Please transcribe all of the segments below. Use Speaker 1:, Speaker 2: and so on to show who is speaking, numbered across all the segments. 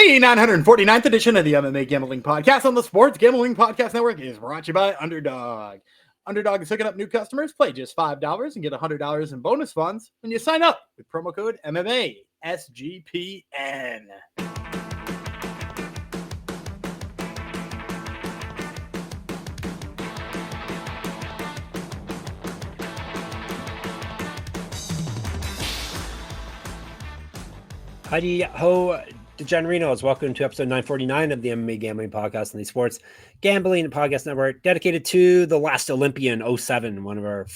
Speaker 1: The 949th edition of the MMA Gambling Podcast on the Sports Gambling Podcast Network is brought to you by Underdog. Underdog is hooking up new customers. Play just $5 and get $100 in bonus funds when you sign up with promo code MMA SGPN.
Speaker 2: Howdy ho, DeGenerinos. Welcome to episode 949 of the MMA Gambling Podcast on the Sports Gambling Podcast Network, dedicated to the last Olympian 07, one of our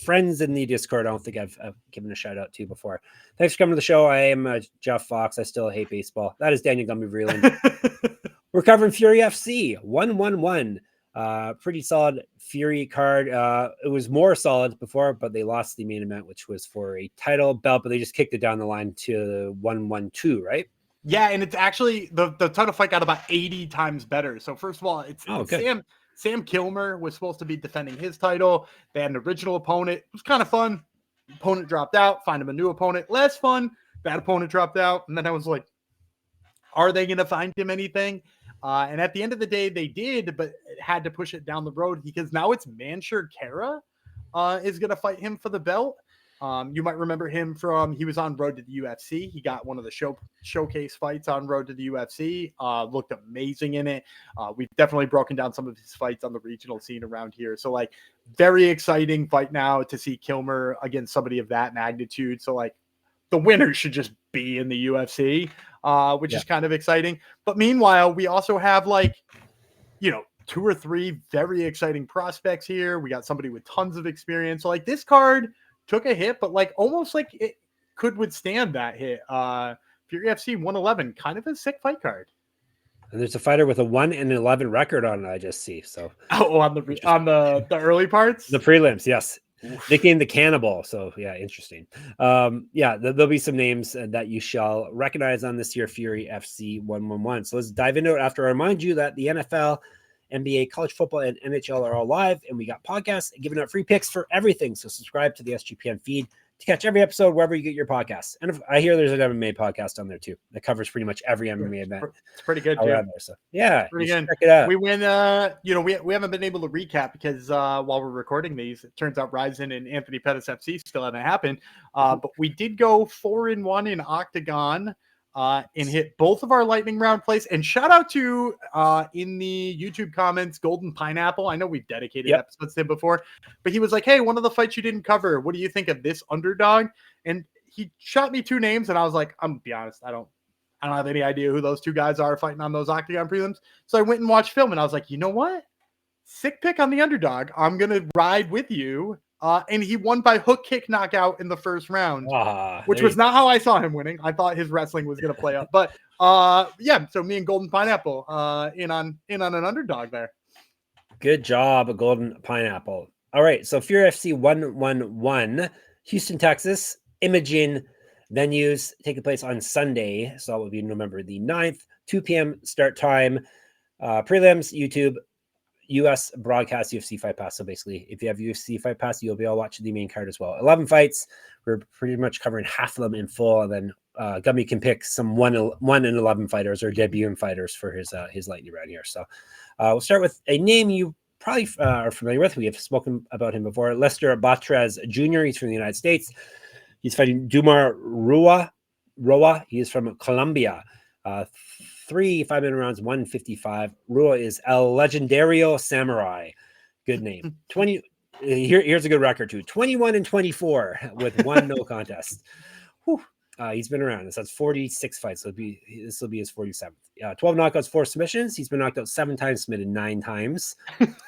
Speaker 2: friends in the Discord. I don't think I've given a shout out to before. Thanks for coming to the show. I am Jeff Fox. I still hate baseball. That is Daniel Gumby Vreeland. We're covering Fury FC 111. Pretty solid Fury card. It was more solid before, but they lost the main event, which was for a title belt, but they just kicked it down the line to 112, right?
Speaker 1: Yeah, and it's actually the title fight got about 80 times better. So first of all, it's Sam Kilmer was supposed to be defending his title. They had an original opponent. It was kind of fun. Opponent dropped out. Find him a new opponent. Less fun. That opponent dropped out. And then I was like, are they going to find him anything? And at the end of the day, they did, but it had to push it down the road because now it's Manshur Kara is going to fight him for the belt. You might remember him from, he was on Road to the UFC. He got one of the showcase fights on Road to the UFC. Looked amazing in it. We've definitely broken down some of his fights on the regional scene around here. So like very exciting fight now to see Kilmer against somebody of that magnitude. So like the winner should just be in the UFC. Which is kind of exciting. But meanwhile, we also have two or three very exciting prospects here. We got somebody with tons of experience. So like this card took a hit, but like almost like it could withstand that hit. Fury FC 111, kind of a sick fight card.
Speaker 2: And there's a fighter with a 1-11 record on it, I just see. So
Speaker 1: on the early parts?
Speaker 2: The prelims, yes. Nicknamed the Cannibal. So yeah, interesting. There'll be some names that you shall recognize on this year Fury FC 111. So let's dive into it after I remind you that the NFL, NBA, college football, and NHL are all live, and we got podcasts and giving out free picks for everything. So subscribe to the SGPN feed to catch every episode wherever you get your podcasts. And if, I hear there's an MMA podcast on there too that covers pretty much every MMA event.
Speaker 1: It's pretty good too.
Speaker 2: There, so yeah,
Speaker 1: pretty good.
Speaker 2: Check it out.
Speaker 1: We win. We haven't been able to recap because while we're recording these, it turns out Ryzen and Anthony Pettis FC still haven't happened. But we did go 4-1 in Octagon. And hit both of our lightning round plays. And shout out to in the YouTube comments, Golden Pineapple. I know we've dedicated episodes to him before, but he was like, "Hey, one of the fights you didn't cover. What do you think of this underdog?" And he shot me two names, and I was like, "I'm gonna be honest, I don't have any idea who those two guys are fighting on those Octagon prelims." So I went and watched film, and I was like, "You know what? Sick pick on the underdog. I'm gonna ride with you." And he won by hook kick knockout in the first round, which was not how I saw him winning. I thought his wrestling was going to play up, but so me and Golden Pineapple in on an underdog there.
Speaker 2: Good job, Golden Pineapple. All right, so Fury FC 111, Houston, Texas, Imaging venues taking place on Sunday, so that will be November the 9th, 2 p.m. start time. Prelims, YouTube. US broadcast UFC Fight Pass. So basically, if you have UFC Fight Pass, you'll be able to watch the main card as well. 11 fights. We're pretty much covering half of them in full, and then Gummy can pick some 1-11 fighters or debut fighters for his lightning round here. So we'll start with a name you probably are familiar with. We have spoken about him before. Lester Batres Jr. He's from the United States. He's fighting Dumar Roa. He is from Colombia. 3 5-minute rounds, 155. Rua is El Legendario Samurai. Good name. Here's a good record too. 21-24 with 1 no contest. Whew. He's been around. That's 46 fights. So this will be his 47th. 12 knockouts, 4 submissions. He's been knocked out 7 times, submitted 9 times.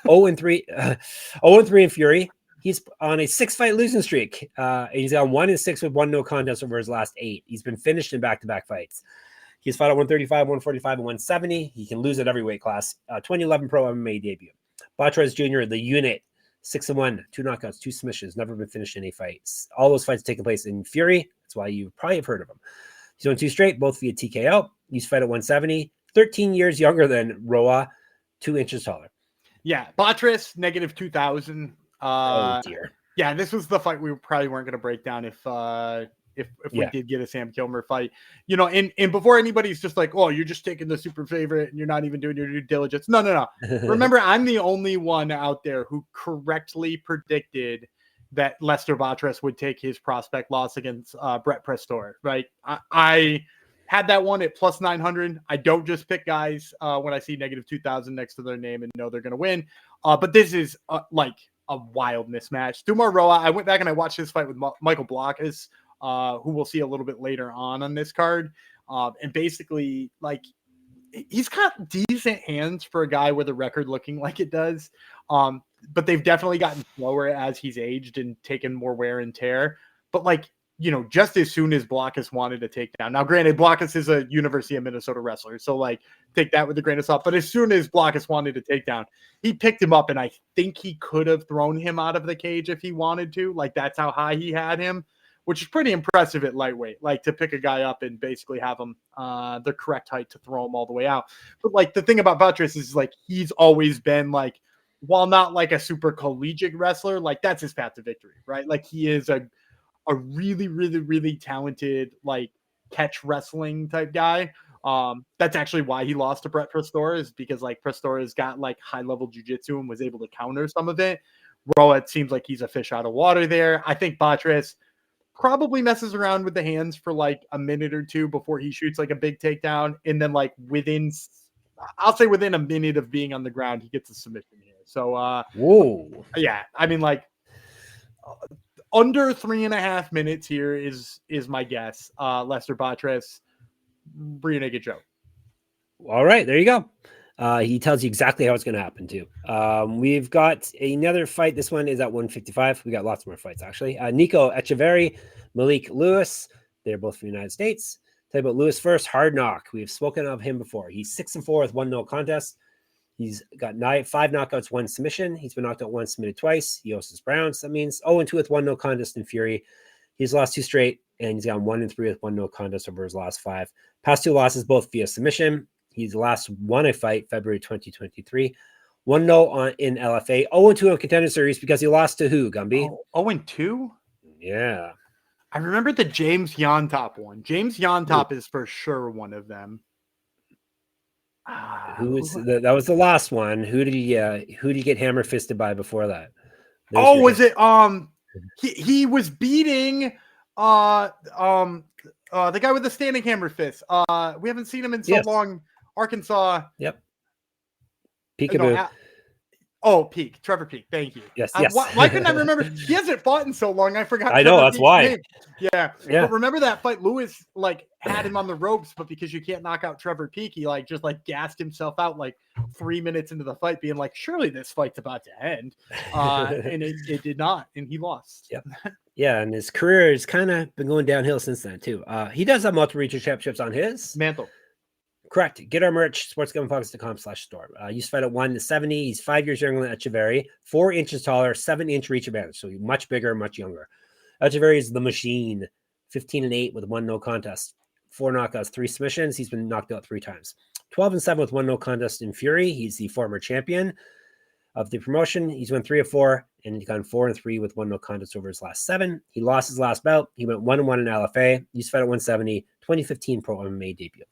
Speaker 2: 0-3 in Fury. He's on a 6-fight losing streak. He's got 1-6 with 1 no contest over his last 8. He's been finished in back-to-back fights. He's fought at 135, 145, and 170. He can lose at every weight class. 2011 Pro MMA debut. Batres Jr., the unit, 6-1, 2 knockouts, 2 submissions, never been finished in any fights. All those fights taking place in Fury. That's why you probably have heard of him. He's won 2 straight, both via TKO. He's fight at 170, 13 years younger than Roa, 2 inches taller.
Speaker 1: Yeah, Batres, negative 2,000.
Speaker 2: Oh, dear.
Speaker 1: Yeah, this was the fight we probably weren't going to break down if if we did get a Sam Kilmer fight, you know, and before anybody's just like, oh, you're just taking the super favorite and you're not even doing your due diligence. No. Remember, I'm the only one out there who correctly predicted that Lester Batres would take his prospect loss against Brett Pastore, right? I had that one at plus 900. I don't just pick guys when I see negative 2,000 next to their name and know they're going to win. But this is like a wild mismatch. Dumar Roa, I went back and I watched his fight with Michael Blockhus, who we'll see a little bit later on this card. And basically, like, he's got decent hands for a guy with a record looking like it does. But they've definitely gotten slower as he's aged and taken more wear and tear. But like, you know, just as soon as Blockhus wanted to take down. Now, granted, Blockhus is a University of Minnesota wrestler, so like take that with a grain of salt. But as soon as Blockhus wanted to take down, he picked him up, and I think he could have thrown him out of the cage if he wanted to. Like, that's how high he had him, which is pretty impressive at lightweight. Like, to pick a guy up and basically have him the correct height to throw him all the way out. But like, the thing about Batres is like he's always been like, while not like a super collegiate wrestler, like that's his path to victory, right? Like he is a really, really, really talented, like catch wrestling type guy. That's actually why he lost to Brett Pastore, is because like Pastore has got like high level jiu-jitsu and was able to counter some of it. Roa, it seems like he's a fish out of water there. I think Batres probably messes around with the hands for like a minute or two before he shoots like a big takedown. And then like I'll say within a minute of being on the ground, he gets a submission here. So,
Speaker 2: whoa.
Speaker 1: Yeah, I mean, like, under 3.5 minutes here is my guess. Lester Batres, rear naked Joe.
Speaker 2: All right, there you go. He tells you exactly how it's going to happen too. We've got another fight. This one is at 155. We got lots more fights actually. Nico Echeverry, Malik Lewis. They're both from the United States. Tell you about Lewis first. Hard knock. We've spoken of him before. He's 6-4 with 1 no contest. He's got 5 knockouts, 1 submission. He's been knocked out once, submitted twice. He hosted Browns. That means 0-2 with 1 no contest in Fury. He's lost 2 straight, and he's gone 1-3 with 1 no contest over his last 5. Past 2 losses, both via submission. He's last won a fight February 2023. 1-0 in LFA. 0-2 in Contender Series because he lost to who, Gumby?
Speaker 1: 0-2?
Speaker 2: Yeah.
Speaker 1: I remember the James Yontop one. James Yontop is for sure one of them.
Speaker 2: That was the last one. Who did he get hammer fisted by before that?
Speaker 1: Was it he was beating the guy with the standing hammer fist. We haven't seen him in so long. Arkansas.
Speaker 2: Yep. Peekaboo.
Speaker 1: Peak. Trevor Peak. Thank you.
Speaker 2: Yes.
Speaker 1: Why couldn't I remember? He hasn't fought in so long. I forgot.
Speaker 2: I know, that's why. Name.
Speaker 1: Yeah. But remember that fight? Lewis like had him on the ropes, but because you can't knock out Trevor Peak, he like just like gassed himself out like 3 minutes into the fight, being like, surely this fight's about to end. And it did not, and he lost.
Speaker 2: Yep. Yeah, and his career has kind of been going downhill since then too. He does have multiple regional championships on his
Speaker 1: mantle.
Speaker 2: Correct. Get our merch, sportsgamblingpockets.com/store. Used to fight at 170. He's 5 years younger than Echeverry, 4 inches taller, 7-inch reach advantage. So much bigger, much younger. Echeverry is the machine. 15-8 with 1 no contest, 4 knockouts, 3 submissions. He's been knocked out 3 times. 12-7 with 1 no contest in Fury. He's the former champion of the promotion. He's won 3 of 4, and he's gone 4-3 with 1 no contest over his last 7. He lost his last bout. He went 1-1 in LFA. Used to fight at 170. 2015 pro MMA debut.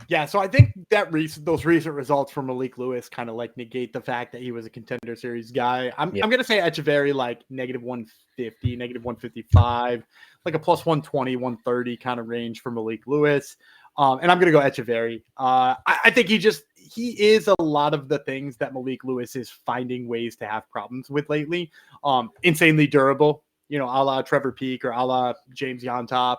Speaker 1: Yeah, so I think that those recent results from Malik Lewis kind of like negate the fact that he was a Contender Series guy. I'm going to say Echeverry like negative 150, negative 155, like a plus 120, 130 kind of range for Malik Lewis. And I'm going to go Echeverry. I think he is a lot of the things that Malik Lewis is finding ways to have problems with lately. Insanely durable, a la Trevor Peak or a la James Yontop.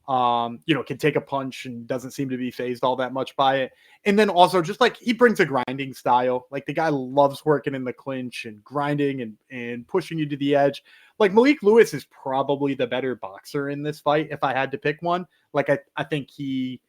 Speaker 1: Can take a punch and doesn't seem to be fazed all that much by it. And then also just like he brings a grinding style. Like the guy loves working in the clinch and grinding and pushing you to the edge. Like Malik Lewis is probably the better boxer in this fight if I had to pick one. Like I think he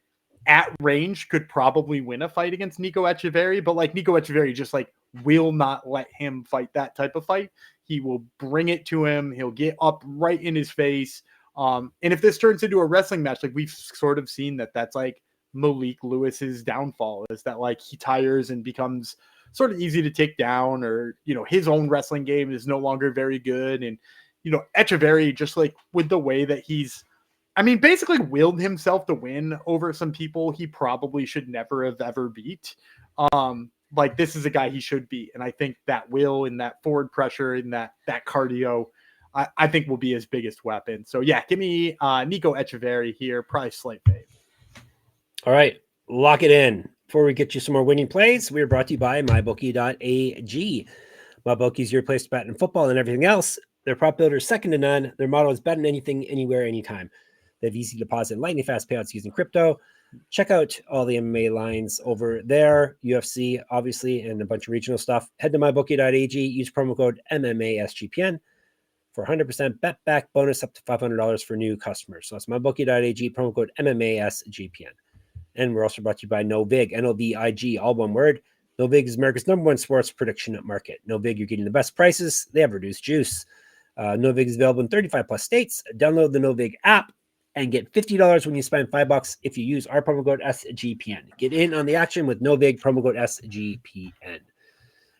Speaker 1: at range could probably win a fight against Nico Echeverry, but like Nico Echeverry just like will not let him fight that type of fight. He will bring it to him. He'll get up right in his face. And if this turns into a wrestling match, like we've sort of seen that's like Malik Lewis's downfall, is that like he tires and becomes sort of easy to take down, or, his own wrestling game is no longer very good. And, Echeverry, just like with the way that he's I mean, basically willed himself to win over some people he probably should never have ever beat. Like this is a guy he should beat. And I think that will and that forward pressure and that cardio, I think will be his biggest weapon. So yeah, give me Nico Echeverry here, probably slight fave.
Speaker 2: All right, lock it in. Before we get you some more winning plays, we are brought to you by MyBookie.ag. MyBookie is your place to bet in football and everything else. Their prop builder is second to none. Their motto is bet on anything, anywhere, anytime. They have easy deposit and lightning fast payouts using crypto. Check out all the MMA lines over there, UFC, obviously, and a bunch of regional stuff. Head to MyBookie.ag. Use promo code MMASGPN for 100% bet back bonus up to $500 for new customers. So that's MyBookie.ag, promo code MMASGPN. And we're also brought to you by NoVig, N-O-V-I-G, all one word. NoVig is America's #1 sports prediction market. NoVig, you're getting the best prices. They have reduced juice. NoVig is available in 35 plus states. Download the NoVig app and get $50 when you spend $5 if you use our promo code SGPN. Get in on the action with NoVig, promo code SGPN. All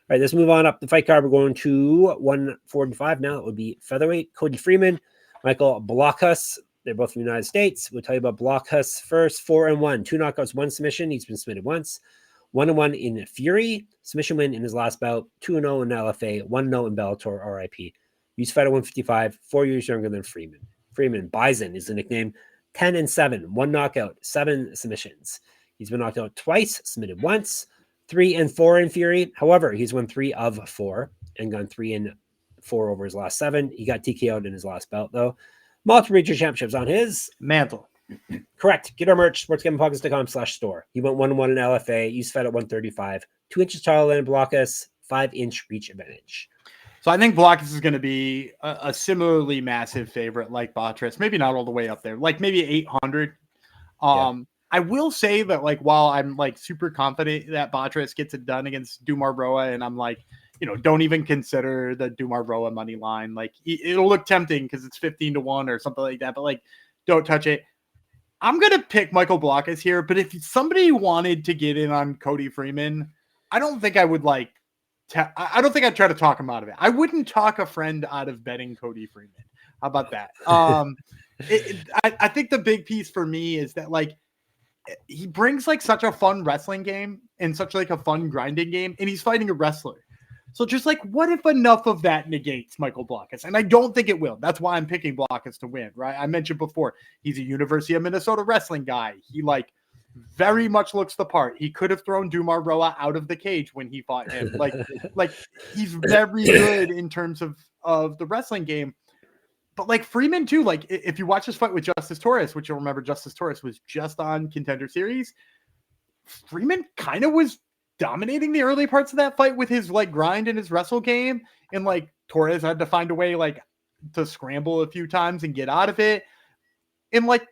Speaker 2: right, let's move on up the fight card. We're going to 145 now. It would be featherweight. Cody Freeman, Michael Blockhus. They're both from the United States. We'll tell you about Blockhus first. 4-1, 2 knockouts, 1 submission. He's been submitted once. 1-1 in Fury. Submission win in his last bout. 2-0 in LFA. 1-0 in Bellator, RIP. He's fight at 155, 4 years younger than Freeman. Freeman, Bison is the nickname. 10-7, 1 knockout, 7 submissions. He's been knocked out twice, submitted once. 3-4 in Fury. However, he's won 3 of 4 and gone 3-4 over his last 7. He got TKO'd in his last bout, though. Multiple regional championships on his
Speaker 1: mantle.
Speaker 2: Correct. Get our merch, sportsgamblingpockets.com/store. He went 1-1 in LFA. He's fed at 135. 2 inches taller than Blockhus, 5-inch reach advantage.
Speaker 1: So I think Blockhus is going to be a similarly massive favorite like Batres. Maybe not all the way up there, like maybe 800. I will say that like while I'm like super confident that Batres gets it done against Dumar Roa, and I'm like, don't even consider the Dumar Roa money line. Like it'll look tempting because it's 15-1 or something like that, but like don't touch it. I'm going to pick Michael Blockhus here, but if somebody wanted to get in on Cody Freeman, I don't think I would like. I don't think I'd try to talk him out of it. I wouldn't talk a friend out of betting Cody Freeman. How about that? I think the big piece for me is that like he brings like such a fun wrestling game and such like a fun grinding game, and he's fighting a wrestler. So just like, what if enough of that negates Michael Blockhus? And I don't think it will. That's why I'm picking Blockhus to win, right? I mentioned before, he's a University of Minnesota wrestling guy. He like very much looks the part. He could have thrown Dumar Roa out of the cage when he fought him. Like he's very good in terms of the wrestling game. But like Freeman too, like if you watch this fight with Justice Torres, which you'll remember Justice Torres was just on Contender Series, Freeman kind of was dominating the early parts of that fight with his like grind and his wrestle game. And like Torres had to find a way like to scramble a few times and get out of it. And like,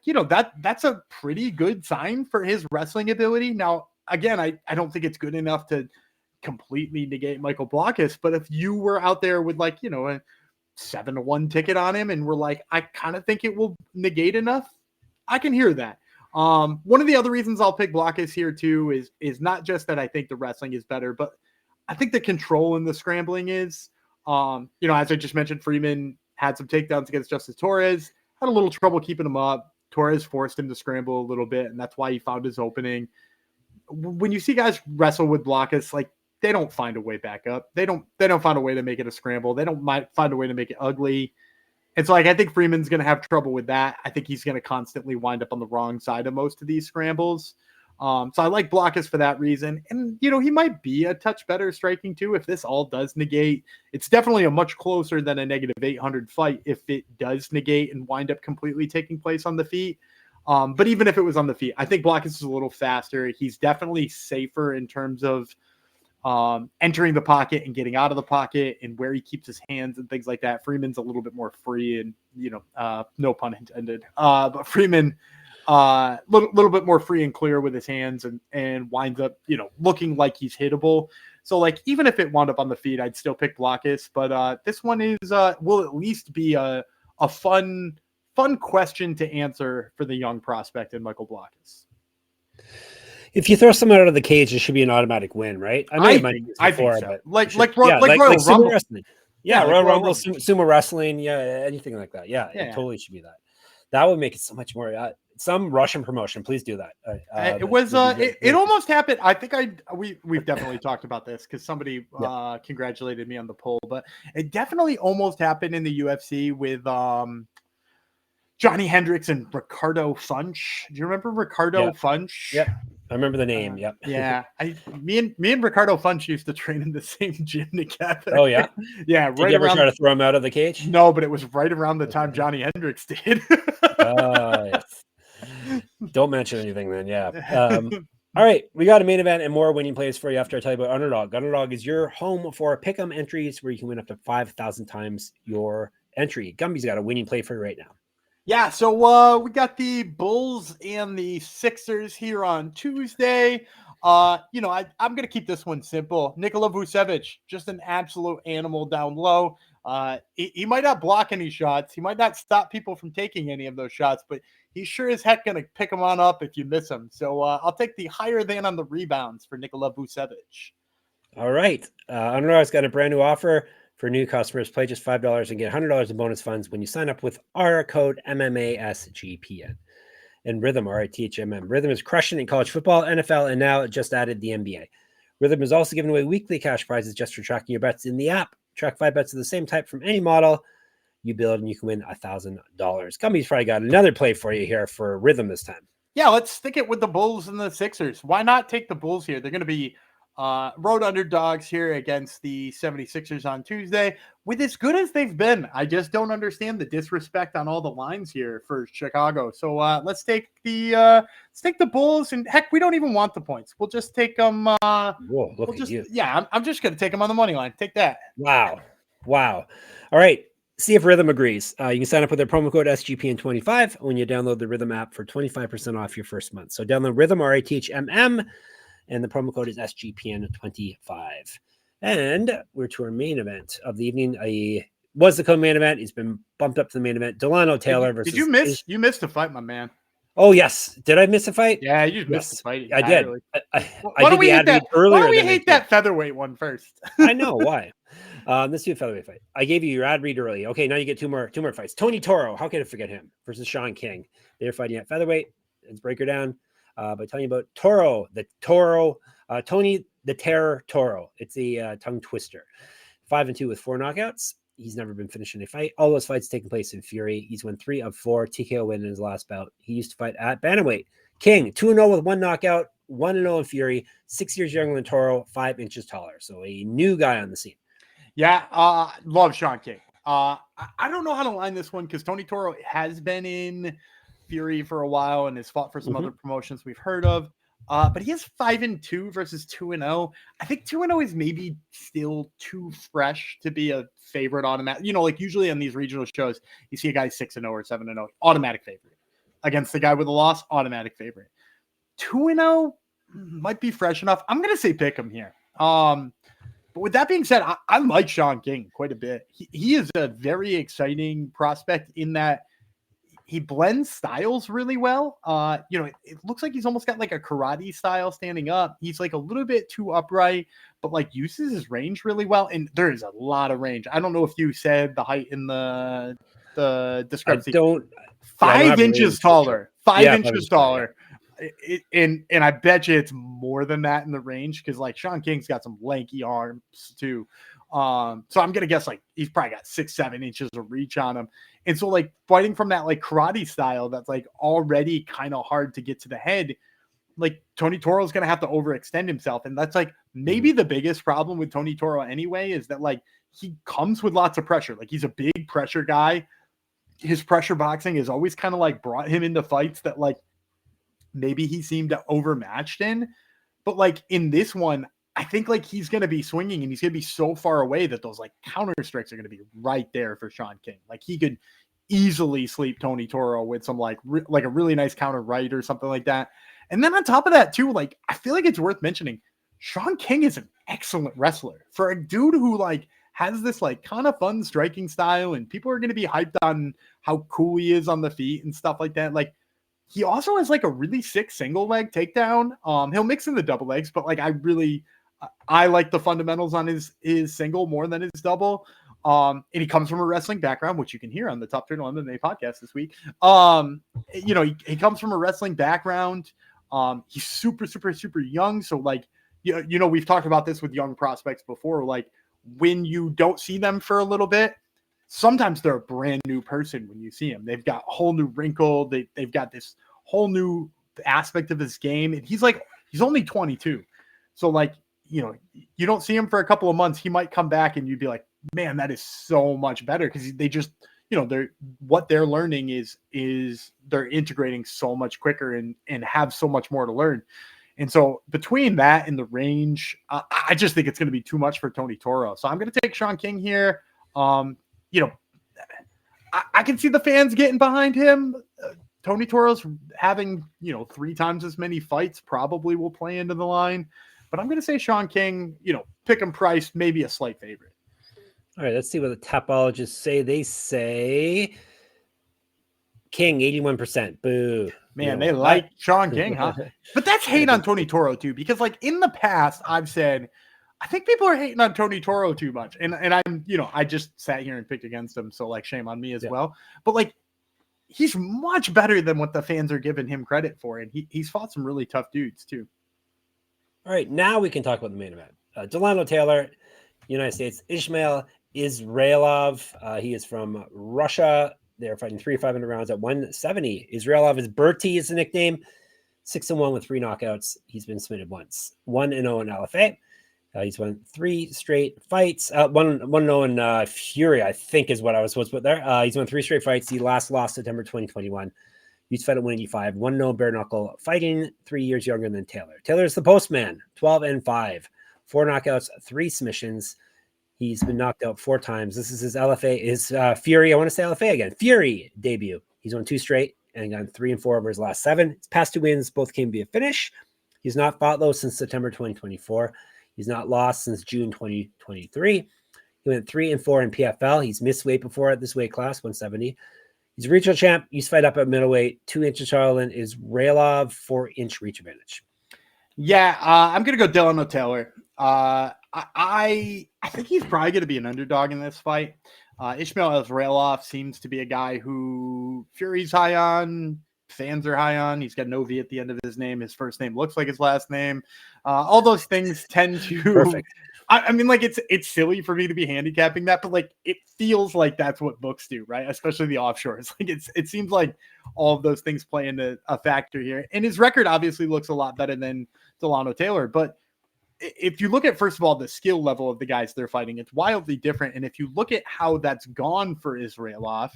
Speaker 1: that's a pretty good sign for his wrestling ability. Now, again, I don't think it's good enough to completely negate Michael Blockhus, but if you were out there with like, a 7-1 ticket on him and we're like, I kind of think it will negate enough, I can hear that. One of the other reasons I'll pick Blockhus here too is not just that I think the wrestling is better, but I think the control in the scrambling is, as I just mentioned, Freeman had some takedowns against Justice Torres, had a little trouble keeping him up. Torres forced him to scramble a little bit, and that's why he found his opening. When you see guys wrestle with Blockhus, like they don't find a way back up. They don't find a way to make it a scramble. They don't find a way to make it ugly. And so like I think Freeman's going to have trouble with that. I think he's going to constantly wind up on the wrong side of most of these scrambles. So I like Blockhus for that reason. And, he might be a touch better striking too if this all does negate. It's definitely a much closer than a negative 800 fight if it does negate and wind up completely taking place on the feet. But even if it was on the feet, I think Blockhus is a little faster. He's definitely safer in terms of entering the pocket and getting out of the pocket and where he keeps his hands and things like that. Freeman's a little bit more free and, no pun intended. But Freeman, little bit more free and clear with his hands and winds up, looking like he's hittable. So like, even if it wound up on the feet, I'd still pick Blockhus, but this one is, will at least be a fun question to answer for the young prospect in Michael Blockhus.
Speaker 2: If you throw someone out of the cage, it should be an automatic win, right? I think so. Like Royal Rumble. Wrestling. Yeah, Royal Rumble, sumo wrestling. Yeah, anything like that. Yeah, it totally should be that. That would make it so much more. Some Russian promotion, please do that.
Speaker 1: It was it almost happened. I think we've definitely talked about this because somebody congratulated me on the poll, but it definitely almost happened in the UFC with Johnny Hendricks and Ricardo Funch. Do you remember Ricardo Funch?
Speaker 2: Yeah, I remember the name.
Speaker 1: Yeah, me and Ricardo Funch used to train in the same gym together.
Speaker 2: Oh yeah,
Speaker 1: yeah.
Speaker 2: Did you ever try to throw him out of the cage?
Speaker 1: No, but it was right around the time Johnny Hendricks did.
Speaker 2: Yes. Don't mention anything then. Yeah. All right, we got a main event and more winning plays for you after I tell you about Underdog. Underdog is your home for pick'em entries where you can win up to 5,000 times your entry. Gumby's got a winning play for you right now.
Speaker 1: Yeah, so we got the Bulls and the Sixers here on Tuesday. I'm going to keep this one simple. Nikola Vucevic, just an absolute animal down low. He might not block any shots. He might not stop people from taking any of those shots, but he's sure as heck going to pick them on up if you miss them. So I'll take the higher than on the rebounds for Nikola Vucevic.
Speaker 2: All right. Underdog's got a brand new offer for new customers. Play just $5 and get $100 in bonus funds when you sign up with our code MMASGPN. And Rhythm, RITHMM. Rhythm is crushing in college football, NFL, and now it just added the NBA. Rhythm is also giving away weekly cash prizes just for tracking your bets in the app. Track 5 bets of the same type from any model you build, and you can win $1,000. Gumby's probably got another play for you here for Rhythm this time.
Speaker 1: Yeah, let's stick it with the Bulls and the Sixers. Why not take the Bulls here? They're going to be road underdogs here against the 76ers on Tuesday. With as good as they've been, I just don't understand the disrespect on all the lines here for Chicago. So let's take the Bulls, and heck, we don't even want the points. We'll just take them.
Speaker 2: Whoa, look at you.
Speaker 1: Yeah, I'm just going to take them on the money line. Take that.
Speaker 2: Wow. All right. See if Rhythm agrees. You can sign up with their promo code SGPN25 when you download the Rhythm app for 25% off your first month. So download Rhythm, RITHMM, and the promo code is SGPN25. And we're to our main event of the evening. Was the co-main event. He's been bumped up to the main event. Dilano Taylor versus...
Speaker 1: Did you miss? You missed a fight, my man.
Speaker 2: Oh, yes. Did I miss a fight?
Speaker 1: Yeah, you just missed the fight.
Speaker 2: I did.
Speaker 1: Why don't we hate that featherweight one first?
Speaker 2: I know. Why? Let's do a featherweight fight. I gave you your ad read early. Okay, now you get two more fights. Tony Toro, how can I forget him? Versus Sean King. They're fighting at featherweight. Let's break her down by telling you about Tony the Terror Toro. It's a tongue twister. 5-2 with 4 knockouts. He's never been finished in a fight. All those fights taking place in Fury. He's won 3 of 4 TKO win in his last bout. He used to fight at bantamweight. King 2-0 with 1 knockout, 1-0 in Fury. 6 years younger than Toro, 5 inches taller. So a new guy on the scene.
Speaker 1: Yeah, love Sean King. I don't know how to line this one because Tony Toro has been in Fury for a while and has fought for some other promotions we've heard of. But he has 5-2 versus 2-0. I think 2-0 is maybe still too fresh to be a favorite automatic. Like usually on these regional shows, you see a guy 6-0 or 7-0, automatic favorite. Against the guy with a loss, automatic favorite. 2-0 might be fresh enough. I'm going to say pick him here. But with that being said, I like Sean King quite a bit. He is a very exciting prospect in that he blends styles really well. It looks like he's almost got like a karate style standing up. He's like a little bit too upright, but like uses his range really well. And there is a lot of range. I don't know if you said the height in the discrepancy. 5 inches taller. 5 inches taller. And I bet you it's more than that in the range because like Sean King's got some lanky arms too. So I'm gonna guess like he's probably got 6-7 inches of reach on him. And so like fighting from that like karate style that's like already kind of hard to get to the head, like Tony Toro is gonna have to overextend himself. And that's like maybe the biggest problem with Tony Toro anyway, is that like he comes with lots of pressure. Like he's a big pressure guy. His pressure boxing has always kind of like brought him into fights that like maybe he seemed overmatched in. But like in this one, I think like he's going to be swinging and he's going to be so far away that those like counter strikes are going to be right there for Sean King. Like he could easily sleep Tony Toro with some like a really nice counter right or something like that. And then on top of that too, like I feel like it's worth mentioning Sean King is an excellent wrestler for a dude who like has this like kind of fun striking style and people are going to be hyped on how cool he is on the feet and stuff like that. Like he also has like a really sick single leg takedown. He'll mix in the double legs, but like I like the fundamentals on his single more than his double. And he comes from a wrestling background, which you can hear on the Top Turtle MMA podcast this week. He comes from a wrestling background. He's super, super, super young. So like, we've talked about this with young prospects before. Like when you don't see them for a little bit, sometimes they're a brand new person when you see them. They've got a whole new wrinkle. They've got this whole new aspect of his game. And he's only 22. So like, you don't see him for a couple of months. He might come back and you'd be like, man, that is so much better. Cause they just, what they're learning is they're integrating so much quicker and have so much more to learn. And so between that and the range, I just think it's going to be too much for Tony Toro. So I'm going to take Sean King here. I can see the fans getting behind him. Tony Toro's having, 3 times as many fights probably will play into the line, but I'm going to say Sean King, pick him price, maybe a slight favorite.
Speaker 2: All right, let's see what the topologists say. They say King, 81%. Boo.
Speaker 1: Man, they like Sean King, huh? But that's hate on Tony Toro too, because like in the past, I've said, I think people are hating on Tony Toro too much. And I'm, I just sat here and picked against him. So like shame on me as well. But like, he's much better than what the fans are giving him credit for. And he's fought some really tough dudes too.
Speaker 2: All right, now we can talk about the main event. Dilano Taylor, United States, Ismail Israilov. He is from Russia. They're fighting 3 500 rounds at 170. Israilov is Bertie is the nickname. 6-1 with 3 knockouts. He's been submitted once. 1-0 in LFA. He's won 3 straight fights. 1-0 in Fury, I think is what I was supposed to put there. He's won 3 straight fights. He last lost September 2021. He's fought at 185. 1-0 bare knuckle fighting. 3 years younger than Taylor. Taylor's the postman. 12-5. 4 knockouts, 3 submissions. He's been knocked out 4 times. This is his LFA, his Fury. I want to say LFA again. Fury debut. He's won 2 straight and gone 3-4 over his last 7. His past 2 wins both came via finish. He's not fought though since September 2024. He's not lost since June 2023. He went 3-4 in PFL. He's missed weight before at this weight class, 170. He's a regional champ. He's fight up at middleweight. 2 inches taller than Israilov, 4-inch reach advantage.
Speaker 1: Yeah, I'm gonna go Dilano Taylor. I think he's probably going to be an underdog in this fight. Ismail Israilov seems to be a guy who Fury's high on, fans are high on. He's got no V at the end of his name. His first name looks like his last name. All those things tend to.
Speaker 2: Perfect.
Speaker 1: I mean, like it's silly for me to be handicapping that, but like it feels like that's what books do, right? Especially the offshores. Like it seems like all of those things play into a factor here. And his record obviously looks a lot better than Dilano Taylor, but if you look at, first of all, the skill level of the guys they're fighting, it's wildly different. And if you look at how that's gone for Israilov,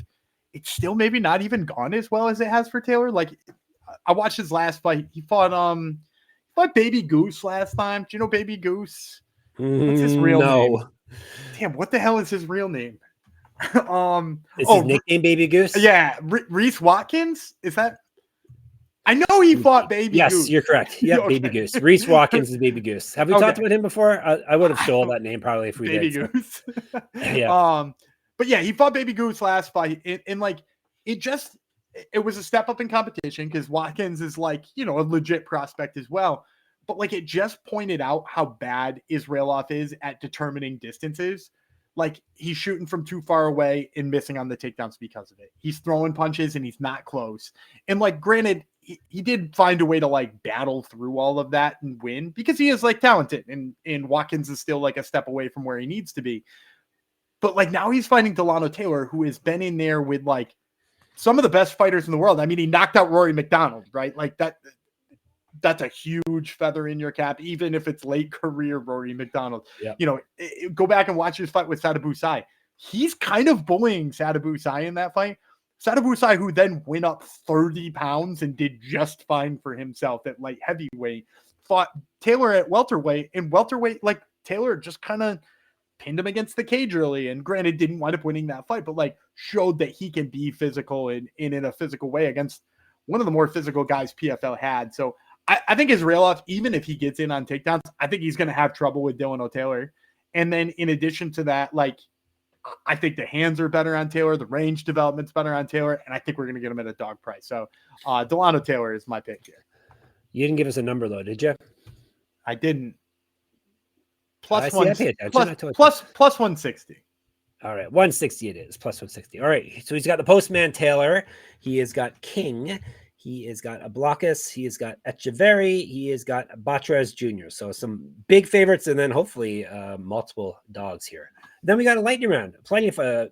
Speaker 1: it's still maybe not even gone as well as it has for Taylor. Like I watched his last fight. He fought Baby Goose last time. Do you know Baby Goose? What's his real name? Damn, what the hell is his real name?
Speaker 2: Is his nickname Baby Goose?
Speaker 1: Yeah, Reese Watkins. Is that? I know he fought Baby Goose.
Speaker 2: Yes, you're correct. Yeah, okay. Baby Goose. Reese Watkins is Baby Goose. Have we talked about him before? I would have stolen that name probably if we
Speaker 1: Baby
Speaker 2: did.
Speaker 1: Goose.
Speaker 2: So. Yeah.
Speaker 1: But yeah, he fought Baby Goose last fight, and like it was a step up in competition because Watkins is like a legit prospect as well. But like it just pointed out how bad Israilov is at determining distances. Like he's shooting from too far away and missing on the takedowns because of it. He's throwing punches and he's not close. And like, granted, he did find a way to like battle through all of that and win because he is like talented and Watkins is still like a step away from where he needs to be. But like now he's fighting Dilano Taylor, who has been in there with like some of the best fighters in the world. I mean, he knocked out Rory McDonald, right? Like that's a huge feather in your cap, even if it's late career Rory McDonald. Yep. Go back and watch his fight with Sadibou Sy. He's kind of bullying Sadibou Sy in that fight. Sadibou Sy, who then went up 30 pounds and did just fine for himself at light heavyweight, fought Taylor at welterweight, and welterweight, like Taylor just kind of pinned him against the cage early, and granted didn't wind up winning that fight, but like showed that he can be physical and in a physical way against one of the more physical guys PFL had. So I think Israilov, even if he gets in on takedowns, I think he's going to have trouble with Dilano Taylor. And then in addition to that, like, I think the hands are better on Taylor. The range development's better on Taylor. And I think we're going to get him at a dog price. So Dilano Taylor is my pick here.
Speaker 2: You didn't give us a number though, did you?
Speaker 1: I didn't.
Speaker 2: Plus
Speaker 1: 160.
Speaker 2: All right, 160 it is, plus 160. All right, so he's got the Postman Taylor. He has got King. He has got a Blockhus. He has got Echeverry. He has got Batres Jr. So some big favorites, and then hopefully multiple dogs here. Then we got a lightning round. Plenty of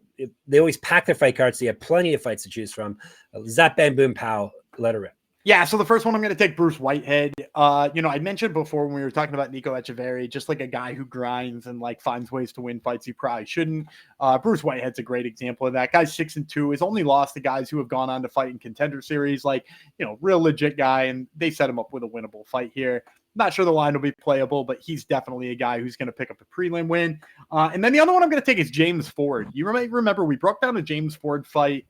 Speaker 2: they always pack their fight cards, so you have plenty of fights to choose from. Zap, bam, boom, pow. Let her rip.
Speaker 1: Yeah, so the first one I'm going to take Bruce Whitehead. I mentioned before when we were talking about Nico Echeverry, just like a guy who grinds and like finds ways to win fights he probably shouldn't. Bruce Whitehead's a great example of that. Guy's 6-2, has only lost to guys who have gone on to fight in Contender Series, like, real legit guy, and they set him up with a winnable fight here. Not sure the line will be playable, but he's definitely a guy who's going to pick up a prelim win. And then the other one I'm going to take is James Ford. You remember we broke down a James Ford fight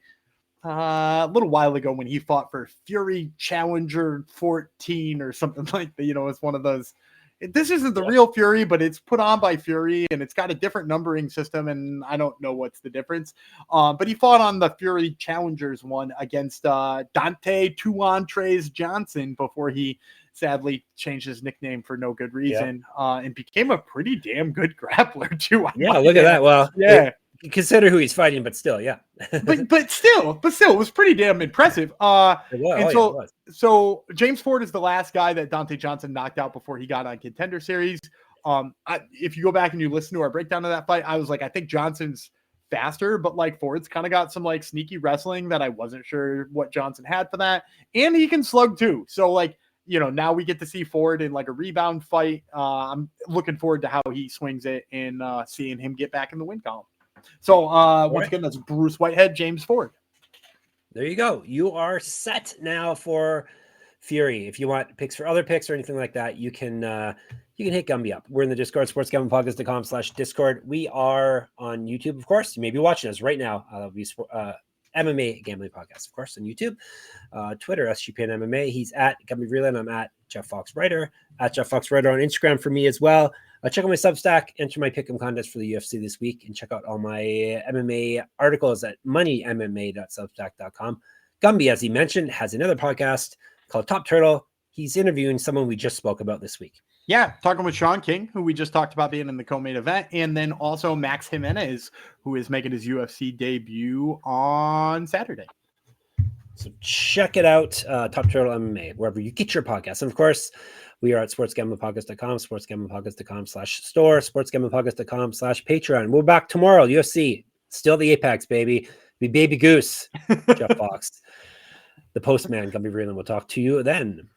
Speaker 1: a little while ago when he fought for Fury Challenger 14 or something like that. It's one of those. This isn't the real Fury, but it's put on by Fury, and it's got a different numbering system, and I don't know what's the difference. But he fought on the Fury Challengers one against Dante Two Entrees Johnson before he sadly changed his nickname for no good reason, and became a pretty damn good grappler too.
Speaker 2: Look at that. Well,
Speaker 1: yeah.
Speaker 2: Consider who he's fighting, but still,
Speaker 1: but still, it was pretty damn impressive. So James Ford is the last guy that Dante Johnson knocked out before he got on Contender Series. If you go back and you listen to our breakdown of that fight, I was like, I think Johnson's faster, but like Ford's kind of got some like sneaky wrestling that I wasn't sure what Johnson had for that, and he can slug too. So like, now we get to see Ford in like a rebound fight. I'm looking forward to how he swings it and seeing him get back in the win column. So once again, that's Bruce Whitehead, James Ford.
Speaker 2: There you go. You are set now for Fury. If you want picks for other picks or anything like that, you can hit Gumby up. We're in the Discord, sportsgamblingpodcast.com/Discord. We are on YouTube, of course. You may be watching us right now. We MMA Gambling Podcast, of course, on YouTube. Twitter, SGPN MMA. He's at Gumby Vreeland. I'm at Jeff Fox Writer. At Jeff Fox Writer on Instagram for me as well. Check out my Substack, enter my pick'em contest for the UFC this week, and check out all my MMA articles at moneymma.substack.com. Gumby, as he mentioned, has another podcast called Top Turtle. He's interviewing someone we just spoke about this week.
Speaker 1: Yeah, talking with Sean King, who we just talked about being in the co-main event, and then also Max Jimenez, who is making his UFC debut on Saturday.
Speaker 2: So check it out, Top Turtle MMA, wherever you get your podcasts. And of course, we are at sportsgamblingpodcast.com, sportsgamblingpodcast.com/store, sportsgamblingpodcast.com/Patreon. We're back tomorrow, UFC. Still the Apex, baby. Be Baby Goose, Jeff Fox. The Postman, Gumby Vreeland. We'll talk to you then.